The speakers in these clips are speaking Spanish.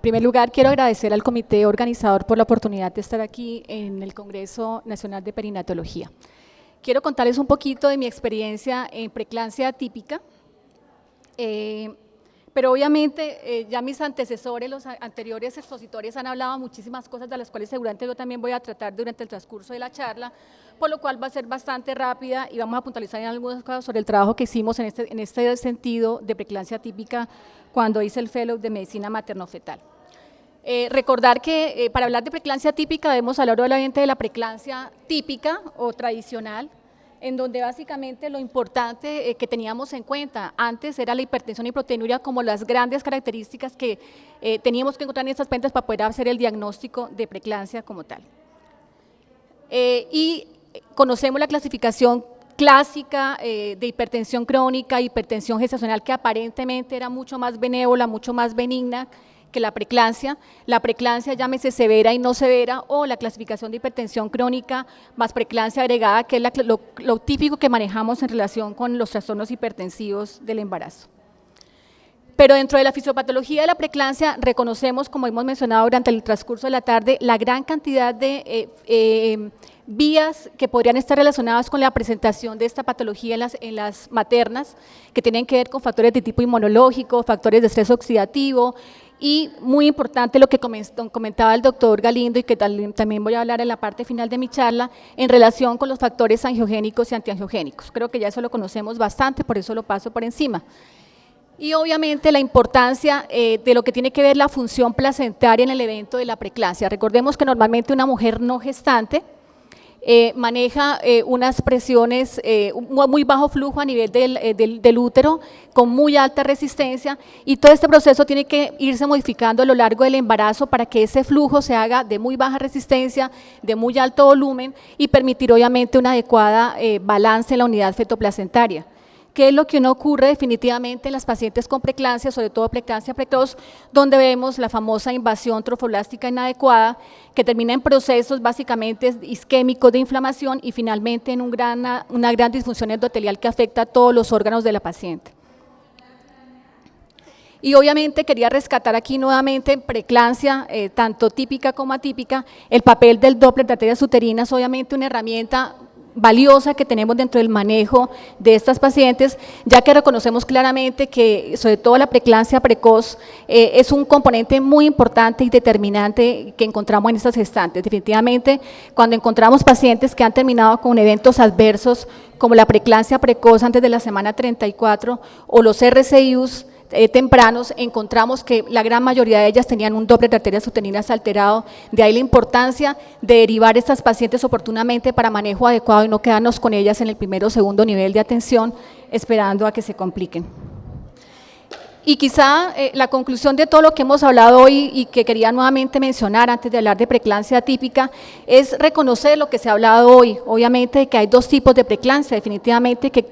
primer lugar, quiero agradecer al comité organizador por la oportunidad de estar aquí en el Congreso Nacional de Perinatología. Quiero contarles un poquito de mi experiencia en preeclampsia atípica, pero obviamente ya mis antecesores, los anteriores expositores han hablado muchísimas cosas de las cuales seguramente yo también voy a tratar durante el transcurso de la charla, por lo cual va a ser bastante rápida y vamos a puntualizar en algunos casos sobre el trabajo que hicimos en este sentido de preeclampsia atípica cuando hice el Fellow de Medicina Materno-Fetal. Recordar que para hablar de preeclampsia típica debemos hablar obviamente de la preeclampsia típica o tradicional, en donde básicamente lo importante que teníamos en cuenta antes era la hipertensión y proteinuria como las grandes características que teníamos que encontrar en estas pacientes para poder hacer el diagnóstico de preeclampsia como tal. Y conocemos la clasificación clásica de hipertensión crónica, hipertensión gestacional, que aparentemente era mucho más benévola, mucho más benigna que la preeclampsia. La preeclampsia, llámese severa y no severa, o la clasificación de hipertensión crónica más preeclampsia agregada, que es lo típico que manejamos en relación con los trastornos hipertensivos del embarazo. Pero dentro de la fisiopatología de la preeclampsia reconocemos, como hemos mencionado durante el transcurso de la tarde, la gran cantidad de vías que podrían estar relacionadas con la presentación de esta patología en las maternas, que tienen que ver con factores de tipo inmunológico, factores de estrés oxidativo, y muy importante lo que comentaba el doctor Galindo y que también voy a hablar en la parte final de mi charla, en relación con los factores angiogénicos y antiangiogénicos. Creo que ya eso lo conocemos bastante, por eso lo paso por encima. Y obviamente la importancia de lo que tiene que ver la función placentaria en el evento de la preeclampsia. Recordemos que normalmente una mujer no gestante maneja unas presiones, muy bajo flujo a nivel del útero, con muy alta resistencia, y todo este proceso tiene que irse modificando a lo largo del embarazo para que ese flujo se haga de muy baja resistencia, de muy alto volumen, y permitir obviamente una adecuada balance en la unidad fetoplacentaria. ¿Qué es lo que no ocurre definitivamente en las pacientes con preeclampsia, sobre todo preeclampsia precoz, donde vemos la famosa invasión trofoblástica inadecuada, que termina en procesos básicamente isquémicos de inflamación y finalmente en una gran disfunción endotelial que afecta a todos los órganos de la paciente? Y obviamente quería rescatar aquí nuevamente en preeclampsia, tanto típica como atípica, el papel del Doppler de arterias uterinas, obviamente una herramienta valiosa que tenemos dentro del manejo de estas pacientes, ya que reconocemos claramente que sobre todo la preeclampsia precoz es un componente muy importante y determinante que encontramos en estas gestantes. Definitivamente, cuando encontramos pacientes que han terminado con eventos adversos como la preeclampsia precoz antes de la semana 34 o los RCIUs tempranos, encontramos que la gran mayoría de ellas tenían un Doppler de arterias uterinas alterado. De ahí la importancia de derivar estas pacientes oportunamente para manejo adecuado y no quedarnos con ellas en el primero o segundo nivel de atención esperando a que se compliquen. Y quizá la conclusión de todo lo que hemos hablado hoy y que quería nuevamente mencionar antes de hablar de preeclampsia atípica es reconocer lo que se ha hablado hoy. Obviamente que hay dos tipos de preeclampsia, definitivamente que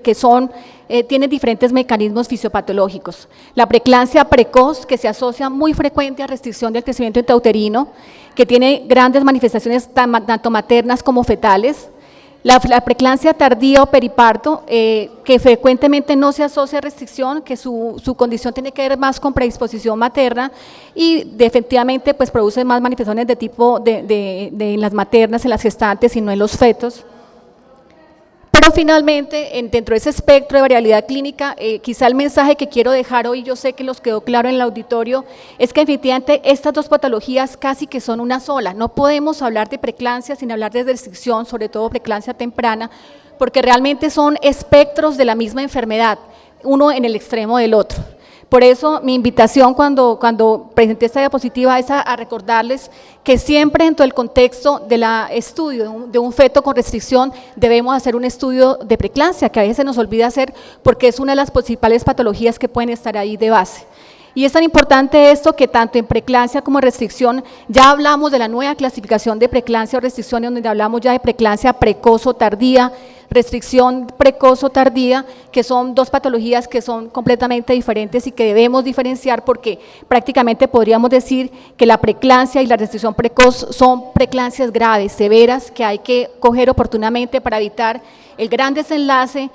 tienen diferentes mecanismos fisiopatológicos. La preeclampsia precoz, que se asocia muy frecuente a restricción del crecimiento intrauterino, que tiene grandes manifestaciones tanto maternas como fetales. La preeclampsia tardía o periparto, que frecuentemente no se asocia a restricción, que su condición tiene que ver más con predisposición materna y efectivamente pues produce más manifestaciones de tipo en las maternas, en las gestantes y no en los fetos. Pero finalmente, dentro de ese espectro de variabilidad clínica, quizá el mensaje que quiero dejar hoy, yo sé que los quedó claro en el auditorio, es que efectivamente estas dos patologías casi que son una sola. No podemos hablar de preeclampsia sin hablar de restricción, sobre todo preeclampsia temprana, porque realmente son espectros de la misma enfermedad, uno en el extremo del otro. Por eso mi invitación cuando presenté esta diapositiva es a recordarles que siempre dentro del contexto del estudio de un feto con restricción debemos hacer un estudio de preeclampsia, que a veces se nos olvida hacer porque es una de las principales patologías que pueden estar ahí de base. Y es tan importante esto que tanto en preeclampsia como en restricción ya hablamos de la nueva clasificación de preeclampsia o restricción, en donde hablamos ya de preeclampsia precoz o tardía, restricción precoz o tardía, que son dos patologías que son completamente diferentes y que debemos diferenciar porque prácticamente podríamos decir que la preeclampsia y la restricción precoz son preeclampsias graves, severas, que hay que coger oportunamente para evitar el gran desenlace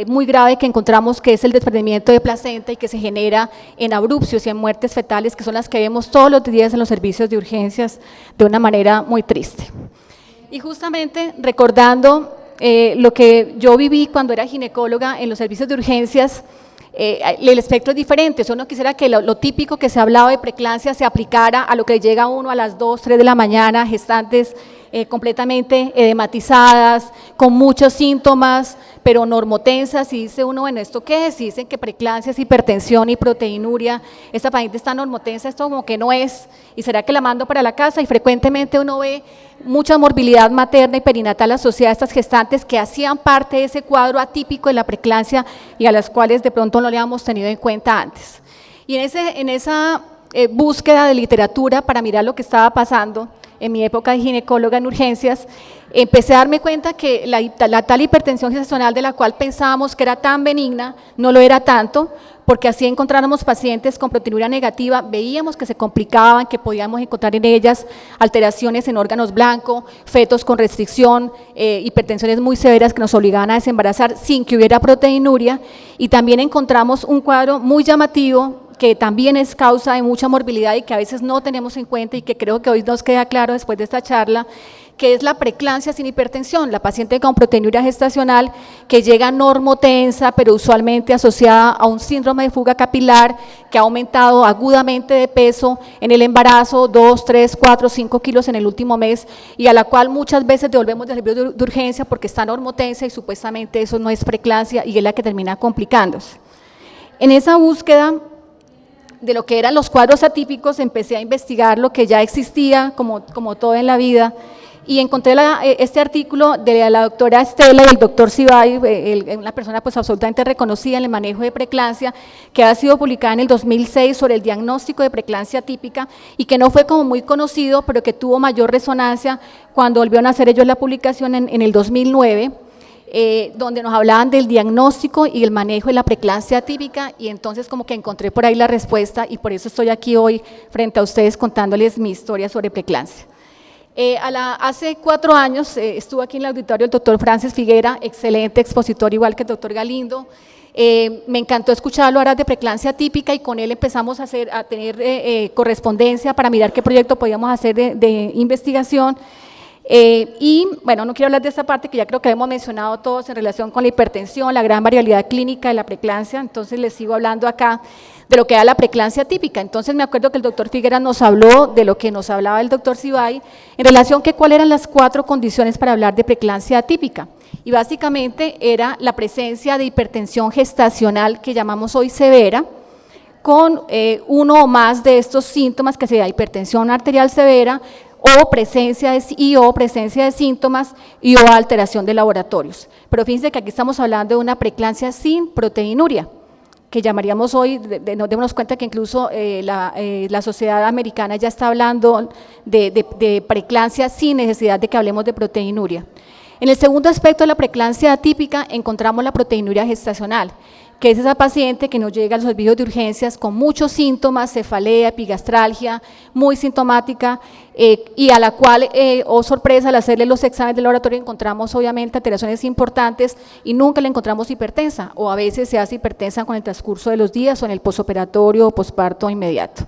muy grave que encontramos, que es el desprendimiento de placenta y que se genera en abrupcios y en muertes fetales, que son las que vemos todos los días en los servicios de urgencias de una manera muy triste. Y justamente recordando lo que yo viví cuando era ginecóloga en los servicios de urgencias, el espectro es diferente. Uno quisiera que lo típico que se hablaba de preeclampsia se aplicara a lo que llega uno a las 2, 3 de la mañana, gestantes completamente edematizadas, con muchos síntomas, pero normotensas, y dice uno, bueno, ¿esto qué es? Y dicen que preeclampsia es hipertensión y proteinuria, esta paciente está normotensa, esto como que no es, y será que la mando para la casa, y frecuentemente uno ve mucha morbilidad materna y perinatal asociada a estas gestantes que hacían parte de ese cuadro atípico de la preeclampsia y a las cuales de pronto no le habíamos tenido en cuenta antes. Y en esa búsqueda de literatura para mirar lo que estaba pasando, en mi época de ginecóloga en urgencias, empecé a darme cuenta que la tal hipertensión gestacional de la cual pensábamos que era tan benigna, no lo era tanto, porque así encontráramos pacientes con proteinuria negativa, veíamos que se complicaban, que podíamos encontrar en ellas alteraciones en órganos blancos, fetos con restricción, hipertensiones muy severas que nos obligaban a desembarazar sin que hubiera proteinuria, y también encontramos un cuadro muy llamativo que también es causa de mucha morbilidad y que a veces no tenemos en cuenta y que creo que hoy nos queda claro después de esta charla, que es la preeclampsia sin hipertensión, la paciente con proteinuria gestacional que llega normotensa, pero usualmente asociada a un síndrome de fuga capilar que ha aumentado agudamente de peso en el embarazo, 2, 3, 4, 5 kilos en el último mes, y a la cual muchas veces devolvemos del servicio de urgencia porque está normotensa y supuestamente eso no es preeclampsia y es la que termina complicándose. En esa búsqueda de lo que eran los cuadros atípicos, empecé a investigar lo que ya existía, como todo en la vida, y encontré este artículo de la doctora Estela y el doctor Sibay, una persona pues absolutamente reconocida en el manejo de preeclampsia, que ha sido publicada en el 2006 sobre el diagnóstico de preeclampsia atípica y que no fue como muy conocido, pero que tuvo mayor resonancia cuando volvieron a hacer ellos la publicación en el 2009, donde nos hablaban del diagnóstico y el manejo de la preeclampsia atípica, y entonces como que encontré por ahí la respuesta y por eso estoy aquí hoy frente a ustedes contándoles mi historia sobre preeclampsia. Hace 4 años estuvo aquí en el auditorio el doctor Francis Figuera, excelente expositor igual que el doctor Galindo. Me encantó escucharlo hablar de preeclampsia atípica y con él empezamos a tener correspondencia para mirar qué proyecto podíamos hacer de investigación. Y bueno, no quiero hablar de esta parte que ya creo que hemos mencionado todos en relación con la hipertensión, la gran variabilidad clínica de la preeclampsia, entonces les sigo hablando acá de lo que era la preeclampsia típica. Entonces me acuerdo que el doctor Figuera nos habló de lo que nos hablaba el doctor Sibay en relación que cuáles eran las 4 condiciones para hablar de preeclampsia atípica, y básicamente era la presencia de hipertensión gestacional que llamamos hoy severa, con uno o más de estos síntomas que sería hipertensión arterial severa, o presencia de síntomas y o alteración de laboratorios. Pero fíjense que aquí estamos hablando de una preeclampsia sin proteinuria, que llamaríamos hoy, nos demos cuenta que incluso la sociedad americana ya está hablando de preeclampsia sin necesidad de que hablemos de proteinuria. En el segundo aspecto de la preeclampsia atípica encontramos la proteinuria gestacional, que es esa paciente que nos llega a los servicios de urgencias con muchos síntomas, cefalea, epigastralgia, muy sintomática, y a la cual, oh sorpresa, al hacerle los exámenes de laboratorio encontramos obviamente alteraciones importantes y nunca le encontramos hipertensa, o a veces se hace hipertensa con el transcurso de los días o en el posoperatorio o posparto inmediato.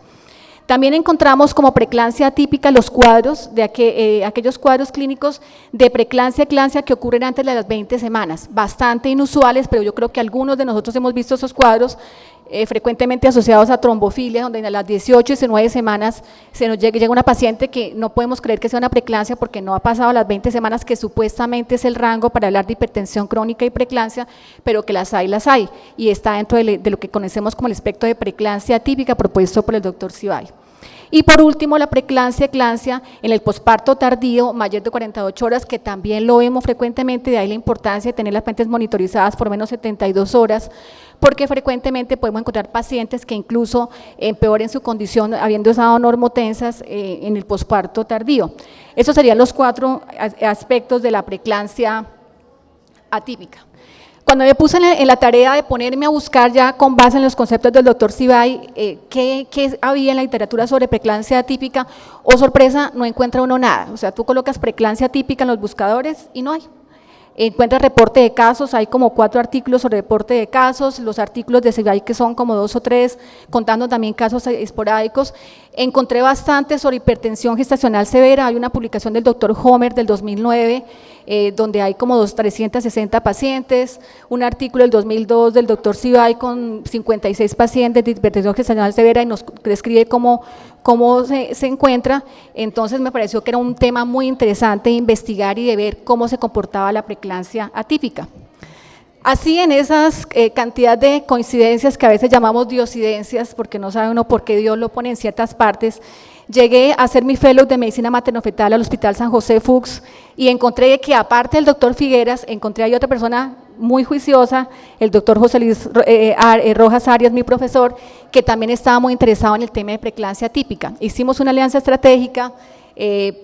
También encontramos como preeclampsia atípica los cuadros de aquellos cuadros clínicos de preeclampsia que ocurren antes de las 20 semanas, bastante inusuales, pero yo creo que algunos de nosotros hemos visto esos cuadros frecuentemente asociados a trombofilia, donde a las 18 y 19 semanas se nos llega una paciente que no podemos creer que sea una preeclampsia porque no ha pasado las 20 semanas, que supuestamente es el rango para hablar de hipertensión crónica y preeclampsia, pero que las hay, y está dentro de lo que conocemos como el espectro de preeclampsia atípica propuesto por el doctor Sibay. Y por último, la preeclampsia en el posparto tardío mayor de 48 horas, que también lo vemos frecuentemente, de ahí la importancia de tener las pacientes monitorizadas por menos 72 horas, porque frecuentemente podemos encontrar pacientes que incluso empeoren su condición habiendo estado normotensas en el posparto tardío. Esos serían los 4 aspectos de la preeclampsia atípica. Cuando me puse en la tarea de ponerme a buscar ya con base en los conceptos del doctor Sibay, qué había en la literatura sobre preeclampsia atípica, oh sorpresa, no encuentra uno nada. O sea, tú colocas preeclampsia atípica en los buscadores y no hay. Encuentras reporte de casos, hay como 4 artículos sobre reporte de casos, los artículos de Sibay que son como 2 o 3, contando también casos esporádicos. Encontré bastante sobre hipertensión gestacional severa, hay una publicación del doctor Homer del 2009, donde hay como 360 pacientes, un artículo del 2002 del doctor Sibay con 56 pacientes de hipertensión gestacional severa y nos describe cómo se encuentra. Entonces me pareció que era un tema muy interesante de investigar y de ver cómo se comportaba la preeclampsia atípica. Así, en esas cantidad de coincidencias que a veces llamamos diosidencias, porque no sabe uno por qué Dios lo pone en ciertas partes, llegué a hacer mi fellow de medicina materno-fetal al Hospital San José Fuchs y encontré que aparte del doctor Figueras, encontré ahí otra persona muy juiciosa, el doctor José Luis Rojas Arias, mi profesor, que también estaba muy interesado en el tema de preeclampsia atípica. Hicimos una alianza estratégica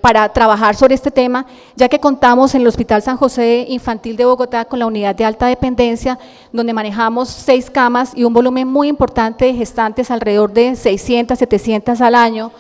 para trabajar sobre este tema, ya que contamos en el Hospital San José Infantil de Bogotá con la unidad de alta dependencia, donde manejamos 6 camas y un volumen muy importante de gestantes, alrededor de 600, 700 al año,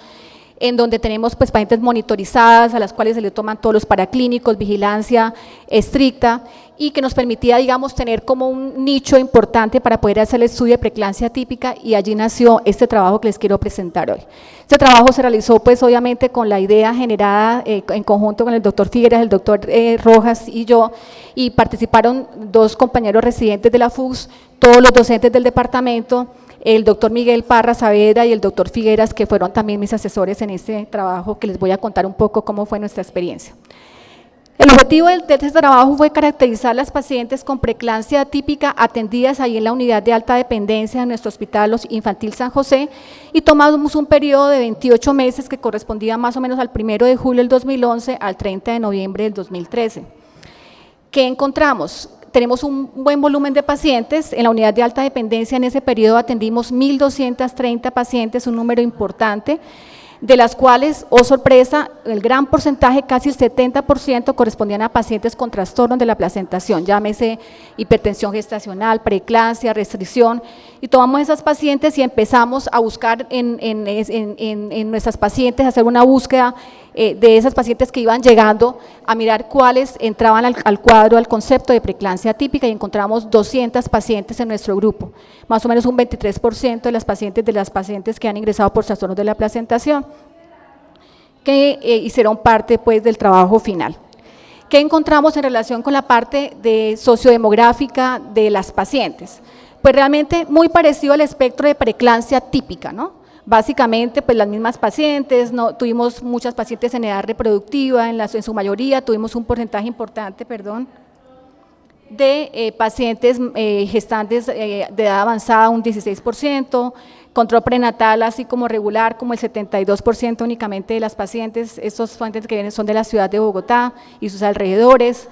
en donde tenemos pues pacientes monitorizadas, a las cuales se le toman todos los paraclínicos, vigilancia estricta, y que nos permitía, digamos, tener como un nicho importante para poder hacer el estudio de preeclampsia atípica, y allí nació este trabajo que les quiero presentar hoy. Este trabajo se realizó pues obviamente con la idea generada en conjunto con el doctor Figueras, el doctor Rojas y yo, y participaron 2 compañeros residentes de la FUCS, todos los docentes del departamento, el doctor Miguel Parra Saavedra y el doctor Figueras, que fueron también mis asesores en este trabajo, que les voy a contar un poco cómo fue nuestra experiencia. El objetivo de este trabajo fue caracterizar las pacientes con preeclampsia atípica atendidas ahí en la unidad de alta dependencia de nuestro Hospital Infantil San José, y tomamos un periodo de 28 meses que correspondía más o menos al 1 de julio del 2011 al 30 de noviembre del 2013. ¿Qué encontramos? Tenemos un buen volumen de pacientes. En la unidad de alta dependencia en ese periodo atendimos 1.230 pacientes, un número importante, de las cuales, oh sorpresa, el gran porcentaje, casi el 70%, correspondían a pacientes con trastornos de la placentación, llámese hipertensión gestacional, preeclampsia, restricción, y tomamos esas pacientes y empezamos a buscar en nuestras pacientes, hacer una búsqueda de esas pacientes que iban llegando, a mirar cuáles entraban al cuadro, al concepto de preeclampsia atípica, y encontramos 200 pacientes en nuestro grupo, más o menos un 23% de las pacientes que han ingresado por trastornos de la placentación, que hicieron parte pues del trabajo final. ¿Qué encontramos en relación con la parte de sociodemográfica de las pacientes? Pues realmente muy parecido al espectro de preeclampsia típica, ¿no? Básicamente, pues las mismas pacientes, no, tuvimos muchas pacientes en edad reproductiva, en su mayoría tuvimos un porcentaje importante, de pacientes gestantes de edad avanzada, un 16%, control prenatal así como regular, como el 72% únicamente de las pacientes. Estos pacientes que vienen son de la ciudad de Bogotá y sus alrededores.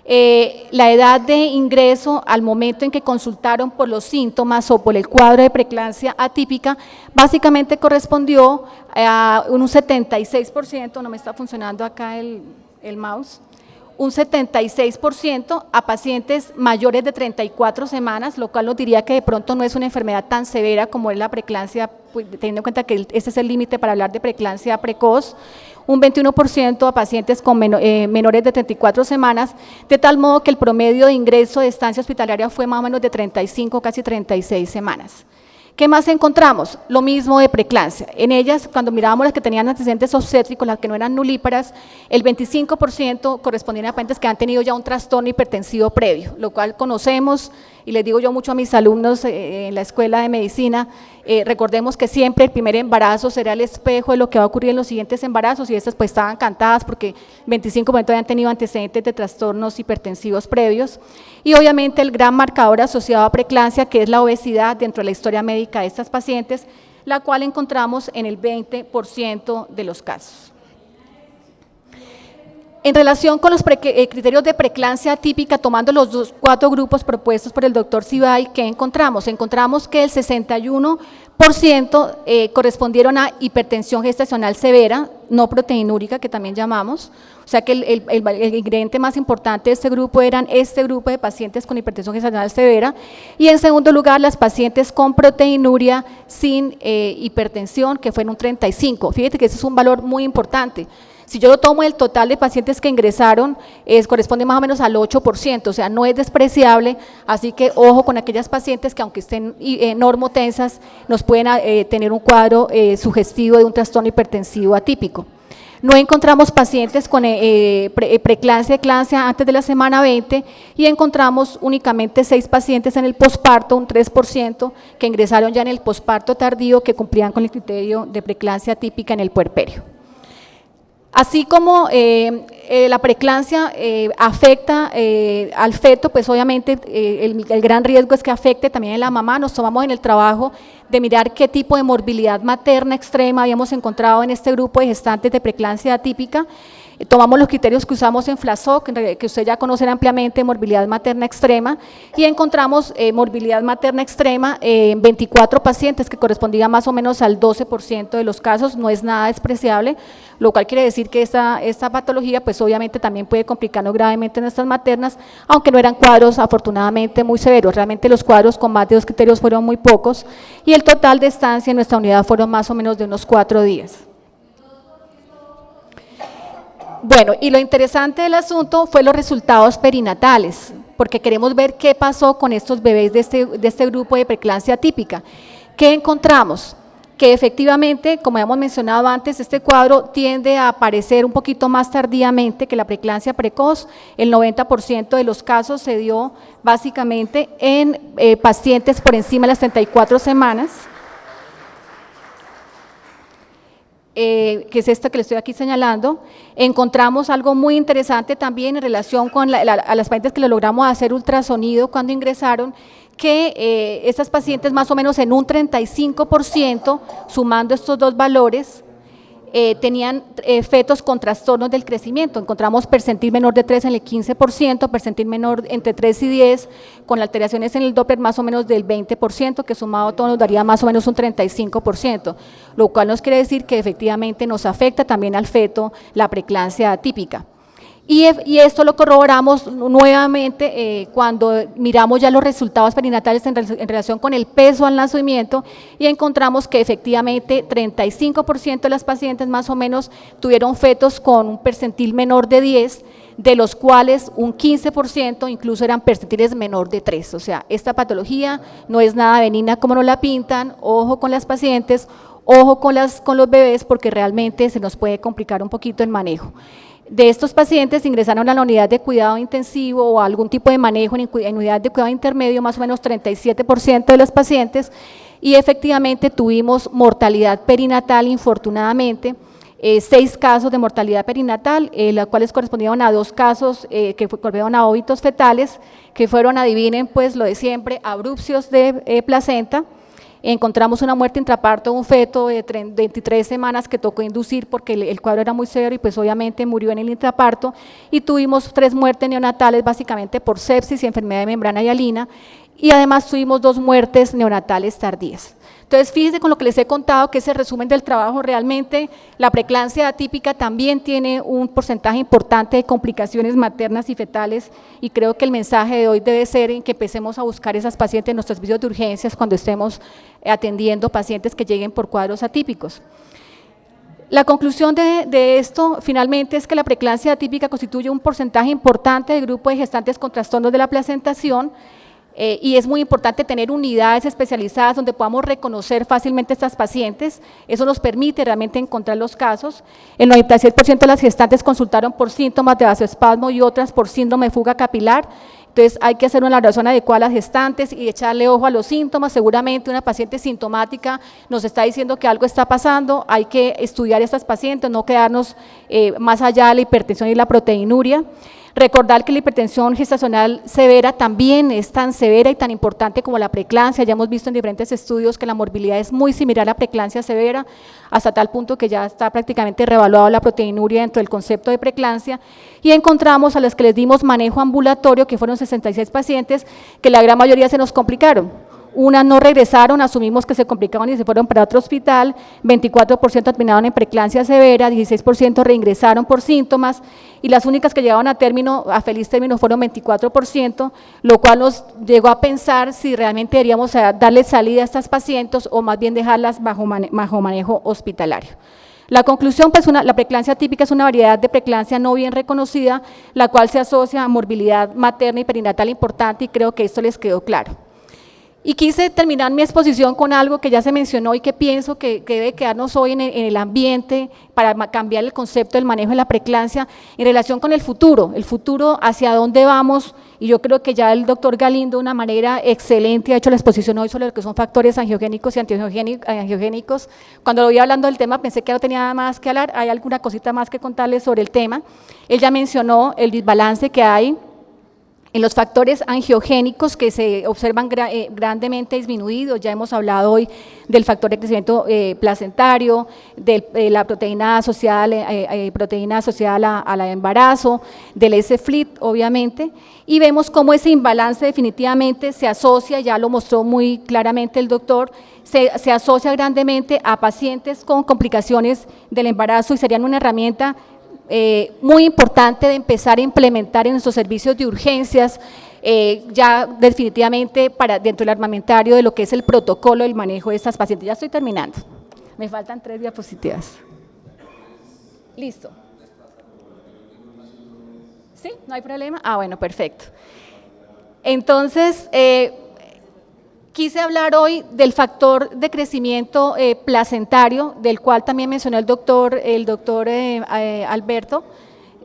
La edad de ingreso al momento en que consultaron por los síntomas o por el cuadro de preeclampsia atípica, básicamente correspondió a un 76%, no me está funcionando acá el mouse, un 76% a pacientes mayores de 34 semanas, lo cual nos diría que de pronto no es una enfermedad tan severa como es la preeclampsia, pues, teniendo en cuenta que ese es el límite para hablar de preeclampsia precoz, un 21% a pacientes con menores de 34 semanas, de tal modo que el promedio de ingreso de estancia hospitalaria fue más o menos de 35, casi 36 semanas. ¿Qué más encontramos? Lo mismo de preeclampsia. En ellas, cuando mirábamos las que tenían antecedentes obstétricos, las que no eran nulíparas, el 25% correspondían a pacientes que han tenido ya un trastorno hipertensivo previo, lo cual conocemos, y les digo yo mucho a mis alumnos en la escuela de medicina, recordemos que siempre el primer embarazo será el espejo de lo que va a ocurrir en los siguientes embarazos, y estas pues estaban cantadas porque 25% habían tenido antecedentes de trastornos hipertensivos previos, y obviamente el gran marcador asociado a preeclampsia, que es la obesidad dentro de la historia médica de estas pacientes, la cual encontramos en el 20% de los casos. En relación con los criterios de preeclampsia atípica, tomando los 4 grupos propuestos por el doctor Sibay, ¿qué encontramos? Encontramos que el 61% correspondieron a hipertensión gestacional severa, no proteinúrica, que también llamamos, o sea que el ingrediente más importante de este grupo eran este grupo de pacientes con hipertensión gestacional severa, y en segundo lugar las pacientes con proteinuria sin hipertensión, que fue en un 35%, fíjate que ese es un valor muy importante. Si yo lo tomo el total de pacientes que ingresaron, corresponde más o menos al 8%, o sea, no es despreciable, así que ojo con aquellas pacientes que aunque estén normotensas, nos pueden tener un cuadro sugestivo de un trastorno hipertensivo atípico. No encontramos pacientes con preeclampsia, eclampsia antes de la semana 20 y encontramos únicamente 6 pacientes en el posparto, un 3%, que ingresaron ya en el posparto tardío que cumplían con el criterio de preeclampsia atípica en el puerperio. Así como la preeclampsia afecta al feto, pues obviamente el gran riesgo es que afecte también a la mamá. Nos tomamos en el trabajo de mirar qué tipo de morbilidad materna extrema habíamos encontrado en este grupo de gestantes de preeclampsia atípica. Tomamos los criterios que usamos en FLASOC, que ustedes ya conocen ampliamente, morbilidad materna extrema, y encontramos morbilidad materna extrema en 24 pacientes, que correspondía más o menos al 12% de los casos, no es nada despreciable, lo cual quiere decir que esta patología pues obviamente también puede complicarnos gravemente en nuestras maternas, aunque no eran cuadros afortunadamente muy severos, realmente los cuadros con más de 2 criterios fueron muy pocos, y el total de estancia en nuestra unidad fueron más o menos de unos 4 días. Bueno, y lo interesante del asunto fue los resultados perinatales, porque queremos ver qué pasó con estos bebés de este grupo de preeclampsia atípica. ¿Qué encontramos? Que efectivamente, como hemos mencionado antes, este cuadro tiende a aparecer un poquito más tardíamente que la preeclampsia precoz. El 90% de los casos se dio básicamente en pacientes por encima de las 34 semanas. Que es esta que le estoy aquí señalando. Encontramos algo muy interesante también en relación con a las pacientes que le logramos hacer ultrasonido cuando ingresaron, que estas pacientes más o menos en un 35%, sumando estos 2 valores, tenían fetos con trastornos del crecimiento. Encontramos percentil menor de 3 en el 15%, percentil menor entre 3 y 10, con alteraciones en el Doppler más o menos del 20%, que sumado todo nos daría más o menos un 35%, lo cual nos quiere decir que efectivamente nos afecta también al feto la preeclampsia atípica. Y esto lo corroboramos nuevamente cuando miramos ya los resultados perinatales en relación con el peso al nacimiento, y encontramos que efectivamente 35% de las pacientes más o menos tuvieron fetos con un percentil menor de 10, de los cuales un 15% incluso eran percentiles menor de 3, o sea, esta patología no es nada benigna como nos la pintan, ojo con las pacientes, ojo con los bebés, porque realmente se nos puede complicar un poquito el manejo. De estos pacientes ingresaron a la unidad de cuidado intensivo o algún tipo de manejo en unidad de cuidado intermedio, más o menos 37% de los pacientes, y efectivamente tuvimos mortalidad perinatal, infortunadamente, 6 casos de mortalidad perinatal, las cuales correspondieron a 2 casos que correspondieron a óbitos fetales, que fueron, adivinen pues lo de siempre, abrupcios de placenta. Encontramos una muerte intraparto de un feto de 23 semanas que tocó inducir porque el cuadro era muy severo y pues obviamente murió en el intraparto, y tuvimos 3 muertes neonatales básicamente por sepsis y enfermedad de membrana hialina, y además tuvimos 2 muertes neonatales tardías. Entonces, fíjense con lo que les he contado, que es el resumen del trabajo. Realmente la preeclampsia atípica también tiene un porcentaje importante de complicaciones maternas y fetales, y creo que el mensaje de hoy debe ser en que empecemos a buscar esas pacientes en nuestros servicios de urgencias cuando estemos atendiendo pacientes que lleguen por cuadros atípicos. La conclusión de esto finalmente es que la preeclampsia atípica constituye un porcentaje importante del grupo de gestantes con trastornos de la placentación, y es muy importante tener unidades especializadas donde podamos reconocer fácilmente a estas pacientes. Eso nos permite realmente encontrar los casos. El 96% de las gestantes consultaron por síntomas de vasoespasmo y otras por síndrome de fuga capilar. Entonces hay que hacer una valoración adecuada a las gestantes y echarle ojo a los síntomas. Seguramente una paciente sintomática nos está diciendo que algo está pasando, hay que estudiar a estas pacientes, no quedarnos más allá de la hipertensión y la proteinuria. Recordar que la hipertensión gestacional severa también es tan severa y tan importante como la preeclampsia. Ya hemos visto en diferentes estudios que la morbilidad es muy similar a la preeclampsia severa, hasta tal punto que ya está prácticamente revaluado la proteinuria dentro del concepto de preeclampsia. Y encontramos a los que les dimos manejo ambulatorio, que fueron 66 pacientes, que la gran mayoría se nos complicaron. Unas no regresaron, asumimos que se complicaban y se fueron para otro hospital, 24% terminaron en preeclampsia severa, 16% reingresaron por síntomas, y las únicas que llegaban a término, a feliz término, fueron 24%, lo cual nos llegó a pensar si realmente deberíamos darle salida a estas pacientes o más bien dejarlas bajo manejo hospitalario. La conclusión, pues la preeclampsia típica es una variedad de preeclampsia no bien reconocida, la cual se asocia a morbilidad materna y perinatal importante, y creo que esto les quedó claro. Y quise terminar mi exposición con algo que ya se mencionó y que pienso que debe quedarnos hoy en el ambiente para cambiar el concepto del manejo de la preeclampsia en relación con el futuro hacia dónde vamos, y yo creo que ya el doctor Galindo de una manera excelente ha hecho la exposición hoy sobre lo que son factores angiogénicos y antiangiogénicos. Cuando lo vi hablando del tema pensé que no tenía nada más que hablar, hay alguna cosita más que contarles sobre el tema. Él ya mencionó el desbalance que hay en los factores angiogénicos que se observan grandemente disminuidos. Ya hemos hablado hoy del factor de crecimiento placentario, de la proteína asociada al embarazo, del S-FLIT, obviamente, y vemos cómo ese imbalance definitivamente se asocia, ya lo mostró muy claramente el doctor, se asocia grandemente a pacientes con complicaciones del embarazo y serían una herramienta muy importante de empezar a implementar en nuestros servicios de urgencias, ya definitivamente dentro del armamentario de lo que es el protocolo del manejo de estas pacientes. Ya estoy terminando, me faltan 3 diapositivas. Listo. ¿Sí? ¿No hay problema? Ah, bueno, perfecto. Entonces, quise hablar hoy del factor de crecimiento placentario, del cual también mencionó el doctor Alberto,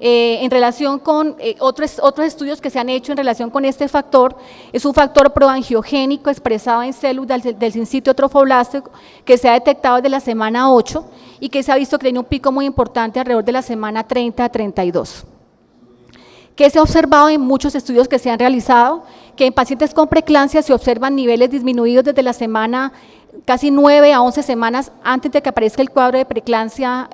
en relación con otros estudios que se han hecho en relación con este factor. Es un factor proangiogénico expresado en células del sincitio trofoblástico que se ha detectado desde la semana 8 y que se ha visto que tiene un pico muy importante alrededor de la semana 30 a 32. Que se ha observado en muchos estudios que se han realizado, que en pacientes con preeclampsia se observan niveles disminuidos desde la semana casi 9 a 11 semanas antes de que aparezca el cuadro de preeclampsia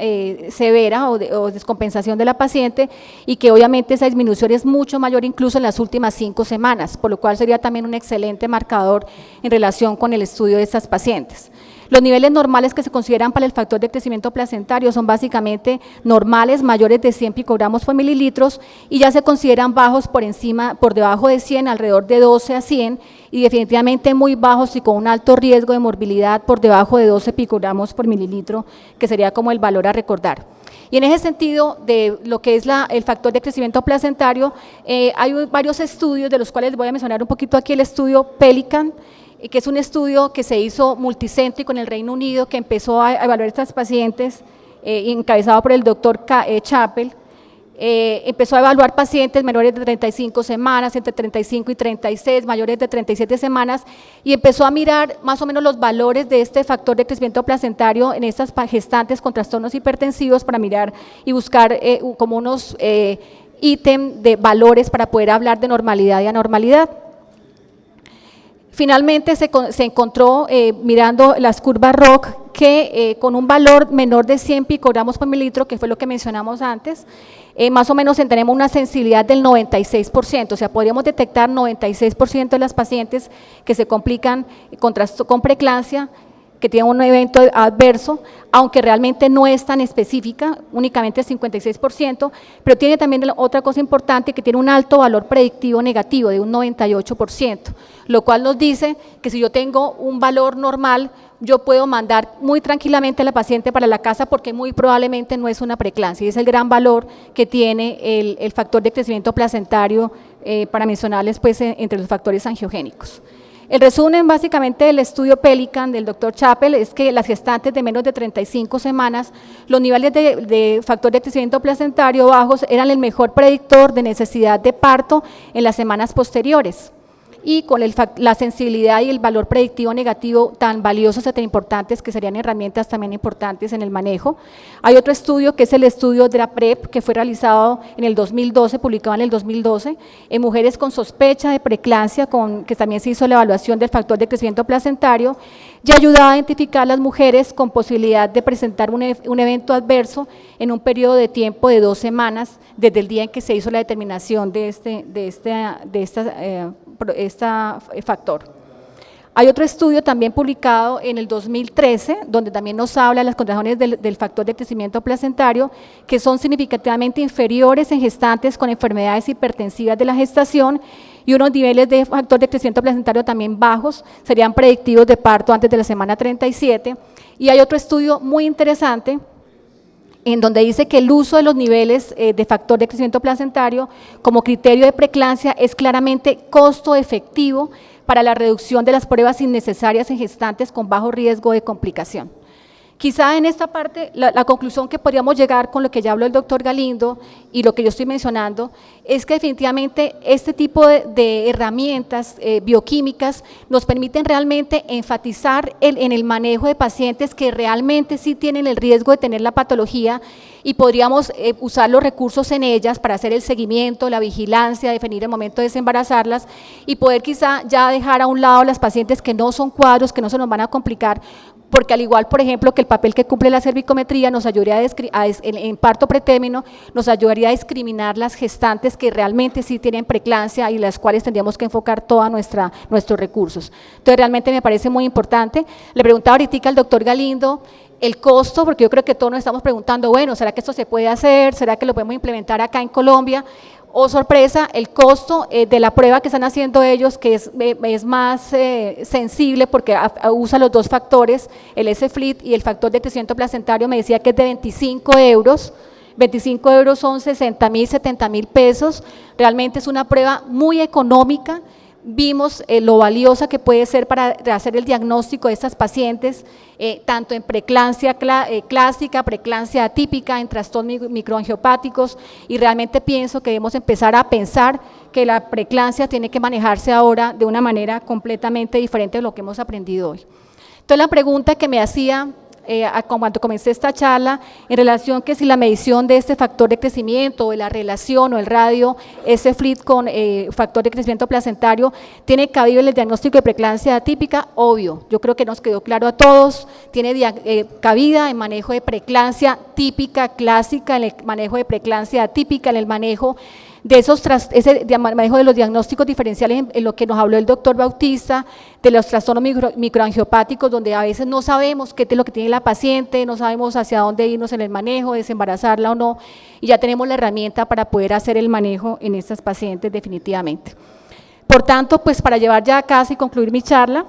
severa o descompensación de la paciente, y que obviamente esa disminución es mucho mayor incluso en las últimas 5 semanas, por lo cual sería también un excelente marcador en relación con el estudio de estas pacientes. Los niveles normales que se consideran para el factor de crecimiento placentario son básicamente normales, mayores de 100 picogramos por mililitros, y ya se consideran bajos por debajo de 100, alrededor de 12 a 100, y definitivamente muy bajos y con un alto riesgo de morbilidad por debajo de 12 picogramos por mililitro, que sería como el valor a recordar. Y en ese sentido, de lo que es el factor de crecimiento placentario, hay varios estudios, de los cuales les voy a mencionar un poquito aquí el estudio Pelican, que es un estudio que se hizo multicéntrico en el Reino Unido, que empezó a evaluar a estas pacientes, encabezado por el doctor Chappell. Empezó a evaluar pacientes menores de 35 semanas, entre 35 y 36, mayores de 37 semanas, y empezó a mirar más o menos los valores de este factor de crecimiento placentario en estas gestantes con trastornos hipertensivos, para mirar y buscar como unos ítems de valores para poder hablar de normalidad y anormalidad. Finalmente se encontró, mirando las curvas ROC, que con un valor menor de 100 picogramos por mililitro, que fue lo que mencionamos antes, más o menos tenemos una sensibilidad del 96%, o sea, podríamos detectar 96% de las pacientes que se complican con preeclampsia, que tienen un evento adverso, aunque realmente no es tan específica, únicamente el 56%, pero tiene también otra cosa importante, que tiene un alto valor predictivo negativo de un 98%, lo cual nos dice que si yo tengo un valor normal, yo puedo mandar muy tranquilamente a la paciente para la casa, porque muy probablemente no es una preeclampsia, y es el gran valor que tiene el factor de crecimiento placentario, para mencionarles pues entre los factores angiogénicos. El resumen básicamente del estudio Pelican del doctor Chappell es que las gestantes de menos de 35 semanas, los niveles de factor de crecimiento placentario bajos eran el mejor predictor de necesidad de parto en las semanas posteriores. y con la sensibilidad y el valor predictivo negativo tan valiosos y tan importantes que serían herramientas también importantes en el manejo. Hay otro estudio que es el estudio de la PrEP que fue realizado en el 2012, publicado en el 2012, en mujeres con sospecha de preeclampsia, que también se hizo la evaluación del factor de crecimiento placentario y ayudaba a identificar a las mujeres con posibilidad de presentar un evento adverso en un periodo de tiempo de 2 semanas desde el día en que se hizo la determinación de este factor. Hay otro estudio también publicado en el 2013, donde también nos habla de las contracciones del factor de crecimiento placentario, que son significativamente inferiores en gestantes con enfermedades hipertensivas de la gestación y unos niveles de factor de crecimiento placentario también bajos, serían predictivos de parto antes de la semana 37. Y hay otro estudio muy interesante, en donde dice que el uso de los niveles de factor de crecimiento placentario como criterio de preeclampsia es claramente costo efectivo para la reducción de las pruebas innecesarias en gestantes con bajo riesgo de complicación. Quizá en esta parte la conclusión que podríamos llegar con lo que ya habló el doctor Galindo y lo que yo estoy mencionando es que definitivamente este tipo de herramientas bioquímicas nos permiten realmente enfatizar en el manejo de pacientes que realmente sí tienen el riesgo de tener la patología y podríamos usar los recursos en ellas para hacer el seguimiento, la vigilancia, definir el momento de desembarazarlas y poder quizá ya dejar a un lado las pacientes que no son cuadros, que no se nos van a complicar, porque al igual, por ejemplo, que el papel que cumple la cervicometría nos ayudaría en parto pretérmino, nos ayudaría a discriminar las gestantes que realmente sí tienen preeclampsia y las cuales tendríamos que enfocar todos nuestros recursos. Entonces, realmente me parece muy importante. Le preguntaba ahorita al doctor Galindo el costo, porque yo creo que todos nos estamos preguntando, bueno, ¿será que esto se puede hacer? ¿Será que lo podemos implementar acá en Colombia? Oh, sorpresa, el costo de la prueba que están haciendo ellos, que es más sensible porque usa los dos factores, el S-FLIT y el factor de crecimiento placentario, me decía que es de 25 euros. 25 euros son 60.000, 70.000 pesos. Realmente es una prueba muy económica. Vimos lo valiosa que puede ser para hacer el diagnóstico de estas pacientes, tanto en preeclampsia clásica, preeclampsia atípica, en trastornos microangiopáticos, y realmente pienso que debemos empezar a pensar que la preeclampsia tiene que manejarse ahora de una manera completamente diferente de lo que hemos aprendido hoy. Entonces la pregunta que me hacía cuando comencé esta charla, en relación que si la medición de este factor de crecimiento, o la relación o el radio S-FLIT con factor de crecimiento placentario, tiene cabida en el diagnóstico de preeclampsia atípica, obvio, yo creo que nos quedó claro a todos, tiene cabida en manejo de preeclampsia típica, clásica, en el manejo de preeclampsia atípica, en el manejo de ese manejo de los diagnósticos diferenciales en lo que nos habló el doctor Bautista, de los trastornos microangiopáticos, donde a veces no sabemos qué es lo que tiene la paciente, no sabemos hacia dónde irnos en el manejo, desembarazarla o no, y ya tenemos la herramienta para poder hacer el manejo en estas pacientes definitivamente. Por tanto, pues para llevar ya a casa y concluir mi charla,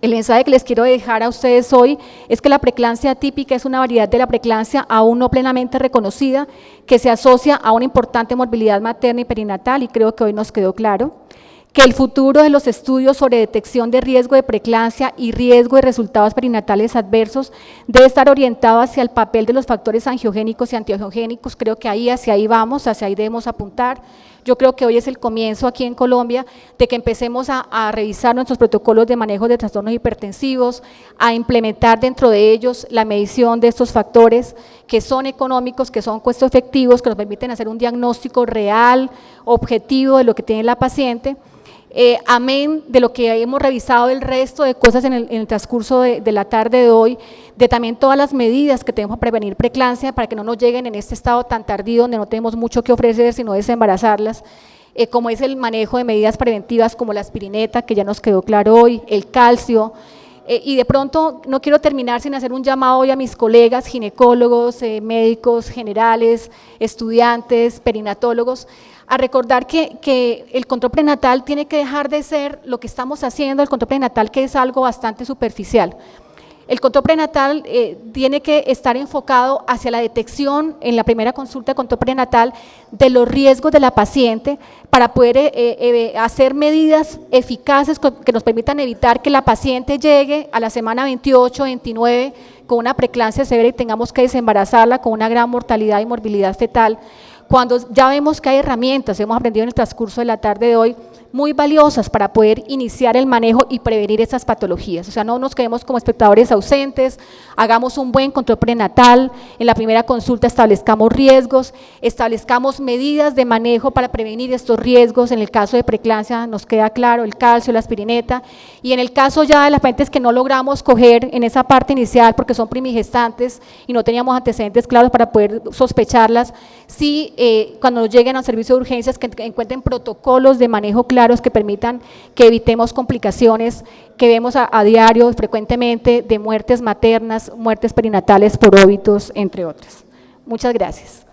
el mensaje que les quiero dejar a ustedes hoy es que la preeclampsia atípica es una variedad de la preeclampsia aún no plenamente reconocida, que se asocia a una importante morbilidad materna y perinatal, y creo que hoy nos quedó claro, que el futuro de los estudios sobre detección de riesgo de preeclampsia y riesgo de resultados perinatales adversos debe estar orientado hacia el papel de los factores angiogénicos y antiangiogénicos. Creo que hacia ahí vamos, hacia ahí debemos apuntar. Yo creo que hoy es el comienzo aquí en Colombia de que empecemos a revisar nuestros protocolos de manejo de trastornos hipertensivos, a implementar dentro de ellos la medición de estos factores que son económicos, que son costo efectivos, que nos permiten hacer un diagnóstico real, objetivo de lo que tiene la paciente. Amén de lo que hemos revisado el resto de cosas en el transcurso de la tarde de hoy, de también todas las medidas que tenemos para prevenir preeclampsia, para que no nos lleguen en este estado tan tardío donde no tenemos mucho que ofrecer sino desembarazarlas, como es el manejo de medidas preventivas como la aspirineta, que ya nos quedó claro hoy, el calcio, y de pronto no quiero terminar sin hacer un llamado hoy a mis colegas ginecólogos, médicos generales, estudiantes, perinatólogos, a recordar que el control prenatal tiene que dejar de ser lo que estamos haciendo, el control prenatal, que es algo bastante superficial. El control prenatal tiene que estar enfocado hacia la detección en la primera consulta de control prenatal de los riesgos de la paciente para poder hacer medidas eficaces que nos permitan evitar que la paciente llegue a la semana 28, 29 con una preeclampsia severa y tengamos que desembarazarla con una gran mortalidad y morbilidad fetal. Cuando ya vemos que hay herramientas, hemos aprendido en el transcurso de la tarde de hoy, muy valiosas para poder iniciar el manejo y prevenir esas patologías. O sea, no nos quedemos como espectadores ausentes, hagamos un buen control prenatal, en la primera consulta establezcamos riesgos, establezcamos medidas de manejo para prevenir estos riesgos. En el caso de preeclampsia nos queda claro el calcio, la aspirineta, y en el caso ya de las pacientes que no logramos coger en esa parte inicial porque son primigestantes y no teníamos antecedentes claros para poder sospecharlas, sí, cuando nos lleguen al servicio de urgencias que encuentren protocolos de manejo claros que permitan que evitemos complicaciones que vemos a diario frecuentemente de muertes maternas, muertes perinatales por óbitos, entre otras. Muchas gracias.